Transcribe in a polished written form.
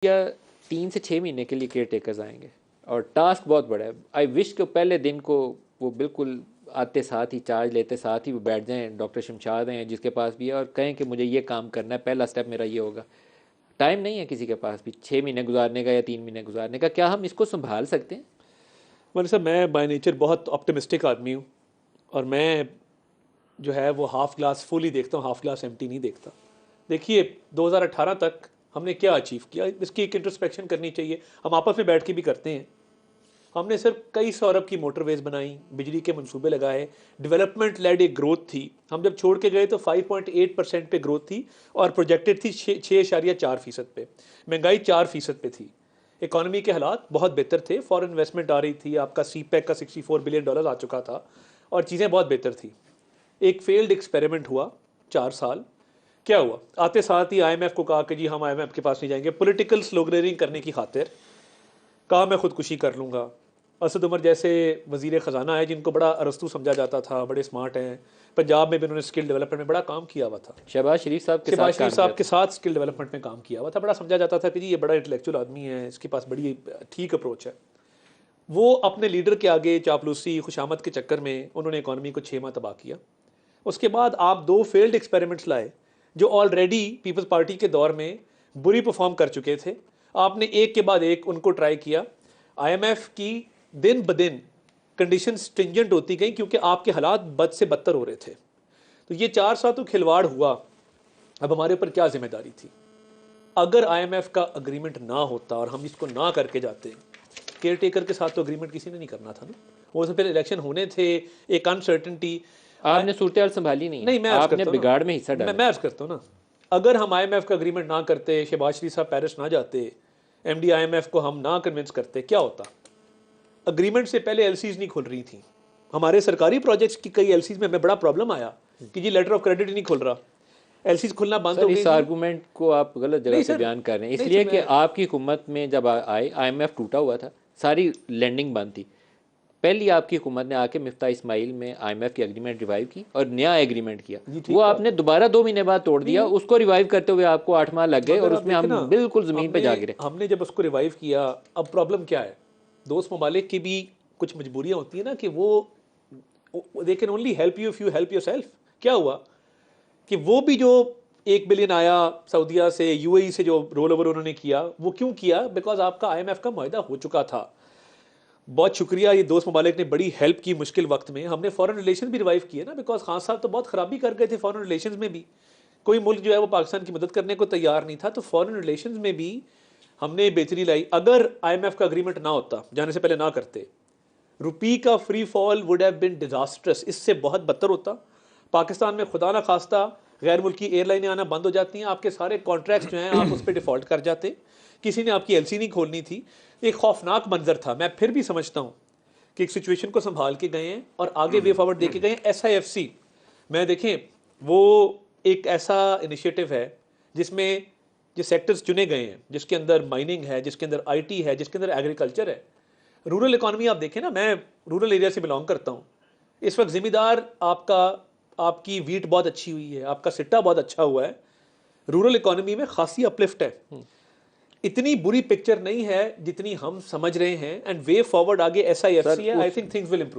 या 3 से 6 महीने के लिए केयर टेकर्स आएंगे और टास्क बहुत बड़ा है। आई विश कि पहले दिन को वो बिल्कुल आते साथ ही चार्ज लेते साथ ही वो बैठ जाएं, डॉक्टर शमशाद हैं जिसके पास भी है, और कहें कि मुझे ये काम करना है, पहला स्टेप मेरा ये होगा। टाइम नहीं है किसी के पास भी 6 महीने गुजारने का या 3 महीने गुजारने का। क्या हम इसको संभाल सकते हैं? मतलब सर, मैं बाय नेचर बहुत ऑप्टिमिस्टिक आदमी हूँ और मैं जो है वो हाफ ग्लास फुल ही देखता हूँ, हाफ ग्लास एम्प्टी नहीं देखता। देखिए 2018 तक हमने क्या अचीव किया, इसकी एक इंट्रोस्पेक्शन करनी चाहिए। हम आपस में बैठ के भी करते हैं। हमने सर कई सौ अरब की मोटरवेज बनाई, बिजली के मंसूबे लगाए, डेवलपमेंट लेड एक ग्रोथ थी। हम जब छोड़ के गए तो 5.8% पे ग्रोथ थी और प्रोजेक्टेड थी 6.4% पे। महंगाई 4% पे थी। इकॉनमी के हालात बहुत बेहतर थे, फॉरेन इन्वेस्टमेंट आ रही थी, आपका सीपैक का $64 बिलियन आ चुका था और चीज़ें बहुत बेहतर थी। एक फेल्ड एक्सपेरिमेंट हुआ 4 साल। क्या हुआ? आते साथ ही आईएमएफ को कहा कि जी हम आईएमएफ के पास नहीं जाएंगे। पॉलिटिकल स्लोगनरिंग करने की खातिर कहा मैं खुदकुशी कर लूँगा। असद उमर जैसे वजीर ख़जाना है जिनको बड़ा अरस्तू समझा जाता था, बड़े स्मार्ट हैं। पंजाब में भी उन्होंने स्किल डेवलपमेंट में बड़ा काम किया हुआ था। शहबाज शरीफ साहब के शहबाज साथ शरीफ काम साहब किया के था। साथ स्किल डेवलपमेंट में काम किया हुआ था। बड़ा समझा जाता था कि जी ये बड़ा इंटेलेक्चुअल आदमी है, इसके पास बड़ी ठीक अप्रोच है। वो अपने लीडर के आगे चापलूसी खुशामद के चक्कर में उन्होंने इकॉनमी को 6 माह तबाह किया। उसके बाद आप 2 फेल्ड एक्सपेरिमेंट्स लाए जो ऑलरेडी पीपल्स पार्टी के दौर में बुरी परफॉर्म कर चुके थे। आपने एक के बाद एक उनको ट्राई किया। आईएमएफ की दिन ब दिन कंडीशन स्ट्रिंजेंट होती गई क्योंकि आपके हालात बद से बदतर हो रहे थे। तो ये 4 साल तो खिलवाड़ हुआ। अब हमारे ऊपर क्या जिम्मेदारी थी? अगर आईएमएफ का अग्रीमेंट ना होता और हम इसको ना करके जाते, केयर टेकर के साथ तो अग्रीमेंट किसी ने नहीं करना था ना। वो से पहले इलेक्शन होने थे, एक अनसर्टेनिटी। आपने सूरत संभाली नहीं है, नहीं, मैं अर्ज आपने करता हूँ बिगाड़ में हिस्सा ना, डाला। मैं अर्ज करता हूँ ना, अगर हम आईएमएफ का अग्रीमेंट ना करते, शहबाज शरीफ साहब पेरिस ना जाते, एमडी आईएमएफ को हम ना कन्विंस करते, क्या होता? अग्रीमेंट से पहले एलसीज नहीं खुल रही थी। हमारे सरकारी प्रोजेक्ट्स की कई एलसीज में हमें बड़ा प्रॉब्लम आया कि जी लेटर ऑफ क्रेडिट ही नहीं खुल रहा, एलसीज खुलना बंद हो सर, गई इस थी। आर्गूमेंट को आप गलत जगह नहीं से सर, बयान कर रहे हैं, नहीं इसलिए सर, कि मैं आपकी हुकूमत में जब आए आईएमएफ टूटा हुआ था, सारी लैंडिंग बंद थी। पहली आपकी हुकूमत ने आके मिफ्ता इस्माइल में आईएमएफ की एग्रीमेंट रिवाइव की और नया एग्रीमेंट किया। जी ठीक वो बात आपने है। दोबारा 2 महीने बाद तोड़ दिया। नहीं, उसको रिवाइव करते हुए आपको 8 माह लग गए मगर और आप उसमें देखें हम ना, बिल्कुल ज़मीन पे जा हमने गिरे। हमने जब उसको रिवाइव किया, अब प्रॉब्लम क्या है? दोस्त ममालिक की भी कुछ मजबूरियां होती हैं ना कि वो they can only help you if you help yourself. क्या हुआ कि वो भी जो 1 बिलियन आया सऊदिया से, यूएई से, जो रोल ओवर उन्होंने किया, वो क्यों किया? बिकॉज आपका आईएमएफ का मुआहदा हो चुका था। बहुत शुक्रिया, ये दोस्त ममालिक ने बड़ी हेल्प की मुश्किल वक्त में। हमने फॉरेन रिलेशन भी रिवाइव किए ना, बिकॉज खान साहब तो बहुत खराबी कर गए थे फॉरेन रिलेशन में भी। कोई मुल्क जो है वो पाकिस्तान की मदद करने को तैयार नहीं था, तो फॉरेन रिलेशन में भी हमने बेहतरी लाई। अगर आईएमएफ का अग्रीमेंट ना होता, जाने से पहले ना करते, रुपी का free fall would have been disastrous, इससे बहुत बदतर होता। पाकिस्तान में खुदा ना खास्ता गैर मुल्की एयरलाइनें आना बंद हो जाती हैं, आपके सारे कॉन्ट्रैक्ट्स जो हैं आप उस पर डिफॉल्ट कर जाते, किसी ने आपकी एलसी नहीं खोलनी थी। एक खौफनाक मंजर था। मैं फिर भी समझता हूँ कि एक सिचुएशन को संभाल के गए हैं और आगे वे फॉरवर्ड दे के गए हैं। एसआईएफसी मैं देखें, वो एक ऐसा इनिशिएटिव है जिसमें जो सेक्टर्स चुने गए हैं, जिसके अंदर माइनिंग है, जिसके अंदर आईटी है, जिसके अंदर एग्रीकल्चर है, रूरल इकॉनमी। आप देखें ना, मैं रूरल एरिया से बिलोंग करता हूँ। इस वक्त जिम्मेदार आपकी वीट बहुत अच्छी हुई है, आपका सिट्टा बहुत अच्छा हुआ है, रूरल इकॉनमी में खासी अपलिफ्ट है। इतनी बुरी पिक्चर नहीं है जितनी हम समझ रहे हैं। एंड वे फॉरवर्ड आगे एसआईएफसी है। I think things will improve.